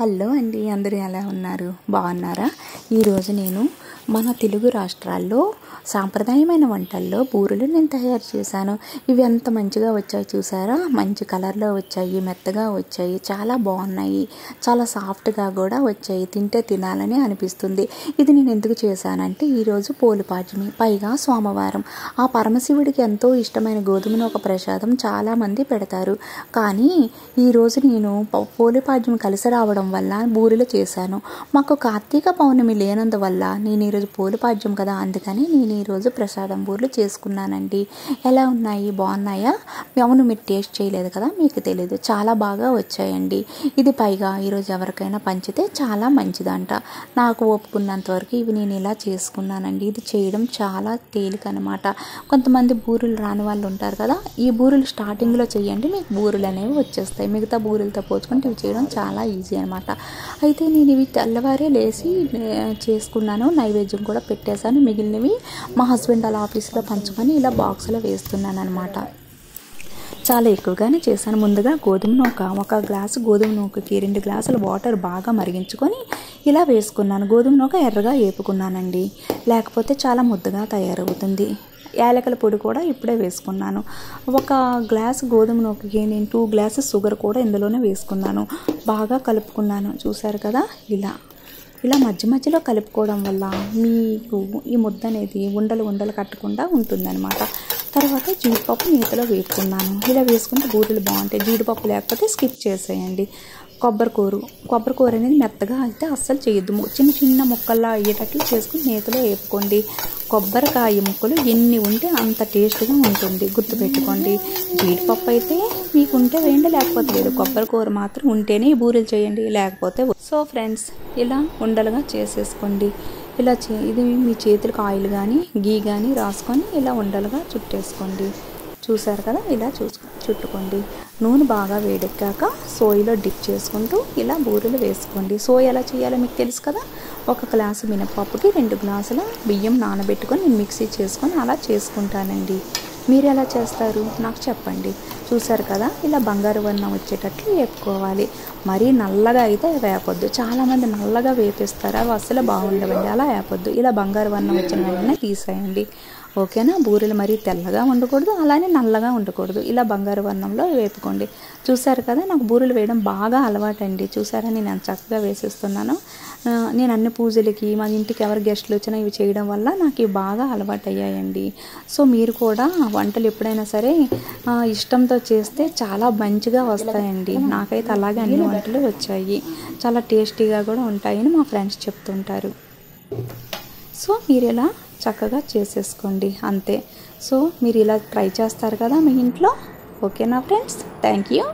Hello అండి, అందరూ ఎలా ఉన్నారు? బాగున్నారా? ఈరోజు నేను మన తెలుగు రాష్ట్రాల్లో సాంప్రదాయమైన వంటల్లో బూరెలు నేను తయారు చేశాను. ఇవి ఎంత మంచిగా వచ్చాయి చూసారా? మంచి కలర్లో వచ్చాయి, మెత్తగా వచ్చాయి, చాలా బాగున్నాయి, చాలా సాఫ్ట్గా కూడా వచ్చాయి. తింటే తినాలని అనిపిస్తుంది. ఇది నేను ఎందుకు చేశానంటే ఈరోజు పోలిపాడ్యమి, పైగా సోమవారం. ఆ పరమశివుడికి ఎంతో ఇష్టమైన గోధుమను ఒక ప్రసాదం చాలామంది పెడతారు. కానీ ఈరోజు నేను పోలిపాడ్యమి కలిసి రావడం వల్ల బూరెలు చేశాను. మాకు కార్తీక పౌర్ణమి లేనందువల్ల నేను ఈరోజు పోలిపాడ్యం కదా, అందుకని నేను ఈరోజు ప్రసాదం బూరెలు చేసుకున్నానండి. ఎలా ఉన్నాయి? బాగున్నాయా? అవును, మీరు టేస్ట్ చేయలేదు కదా, మీకు తెలియదు. చాలా బాగా వచ్చాయండి. ఇది పైగా ఈరోజు ఎవరికైనా పంచితే చాలా మంచిదంట. నాకు ఒప్పుకున్నంత వరకు ఇవి నేను ఇలా చేసుకున్నానండి. ఇది చేయడం చాలా తేలిక అనమాట. కొంతమంది బూరెలు రాని వాళ్ళు ఉంటారు కదా, ఈ బూరెలు స్టార్టింగ్లో చేయండి, మీకు బూరెలు అనేవి వచ్చేస్తాయి. మిగతా బూరెలతో పోల్చుకుంటే ఇవి చేయడం చాలా ఈజీ అనమాట. అయితే నేను ఇవి తెల్లవారే లేచి చేసుకున్నాను. నైవేద్యం కూడా పెట్టేశాను. మిగిలినవి మా హస్బెండ్ అలా ఆఫీస్లో పంచుకొని ఇలా బాక్స్లో వేస్తున్నాను అనమాట. చాలా ఎక్కువగానే చేశాను. ముందుగా గోధుమ నూక, ఒక గ్లాసు గోధుమ నూకకి 2 గ్లాసుల వాటర్ బాగా మరిగించుకొని ఇలా వేసుకున్నాను. గోధుమ నూక ఎర్రగా వేపుకున్నానండి, లేకపోతే చాలా ముద్దగా తయారవుతుంది. యాలకుల పొడి కూడా ఇప్పుడే వేసుకున్నాను. ఒక గ్లాసు గోధుమ నూకకి నేను 2 గ్లాసెస్ షుగర్ కూడా ఇందులోనే వేసుకున్నాను. బాగా కలుపుకున్నాను. చూసారు కదా, ఇలా మధ్య మధ్యలో కలుపుకోవడం వల్ల మీకు ఈ ముద్ద అనేది ఉండలు కట్టకుండా ఉంటుందన్నమాట. తర్వాత జీడిపప్పు నేతిలో వేపుకున్నాను. ఇలా వేసుకుంటే బూరెలు బాగుంటాయి. జీడిపప్పు లేకపోతే స్కిప్ చేసేయండి. కొబ్బరికూర అనేది మెత్తగా అయితే అస్సలు చేయొద్దు. చిన్న ముక్కల్లా అయ్యేటట్లు చేసుకుని నేతిలో వేపుకోండి. కొబ్బరికాయ ముక్కలు ఎన్ని ఉంటే అంత టేస్ట్గా ఉంటుంది, గుర్తుపెట్టుకోండి. జీడిపప్పు అయితే మీకు ఉంటే వేయండి, లేకపోతే లేదు. కొబ్బరికూర మాత్రం ఉంటేనే ఈ బూరెలు చేయండి, లేకపోతే. సో ఫ్రెండ్స్, ఇలా ఉండలుగా చేసేసుకోండి. ఇది మీ చేతులకు ఆయిల్ కానీ గీ కానీ రాసుకొని ఇలా ఉండలుగా చుట్టేసుకోండి. చూసారు కదా, ఇలా చుట్టుకోండి. నూనె బాగా వేడెక్కాక సోయలో డిప్ చేసుకుంటూ ఇలా బూరెలు వేసుకోండి. సోయ ఎలా చేయాలో మీకు తెలుసు కదా. 1 గ్లాసు మినపప్పుకి 2 గ్లాసుల బియ్యం నానబెట్టుకొని నేను మిక్సీ చేసుకొని అలా చేసుకుంటానండి. మీరు ఎలా చేస్తారు నాకు చెప్పండి. చూసారు కదా, ఇలా బంగారు వర్ణం వచ్చేటట్లు వేపుకోవాలి. మరీ నల్లగా అయితే వేపొద్దు. చాలామంది నల్లగా వేపిస్తారు, అవి అసలు బాగుండవండి. అలా వేపొద్దు. ఇలా బంగారు వర్ణం వచ్చిన వెంటనే తీసేయండి. ఓకేనా? బూరెలు మరీ తెల్లగా ఉండకూడదు, అలానే నల్లగా ఉండకూడదు. ఇలా బంగారు వర్ణంలో వేపుకోండి. చూసారు కదా, నాకు బూరెలు వేయడం బాగా అలవాటండి. చూసారా, నేను చక్కగా వేసేస్తున్నాను. నేను అన్ని పూజలకి, మా ఇంటికి ఎవరు గెస్టులు వచ్చినా ఇవి చేయడం వల్ల నాకు ఇవి బాగా అలవాటు అయ్యాయండి. సో మీరు కూడా వంటలు ఎప్పుడైనా సరే ఇష్టంతో చేస్తే చాలా మంచిగా వస్తాయండి. నాకైతే అలాగే అన్ని వంటలు వచ్చాయి. చాలా టేస్టీగా కూడా ఉంటాయని మా ఫ్రెండ్స్ చెప్తుంటారు. సో మీరు ఇలా చక్కగా చేసేసుకోండి, అంతే. సో మీరు ఇలా ట్రై చేస్తారు కదా మీ ఇంట్లో. ఓకేనా ఫ్రెండ్స్? Thank you.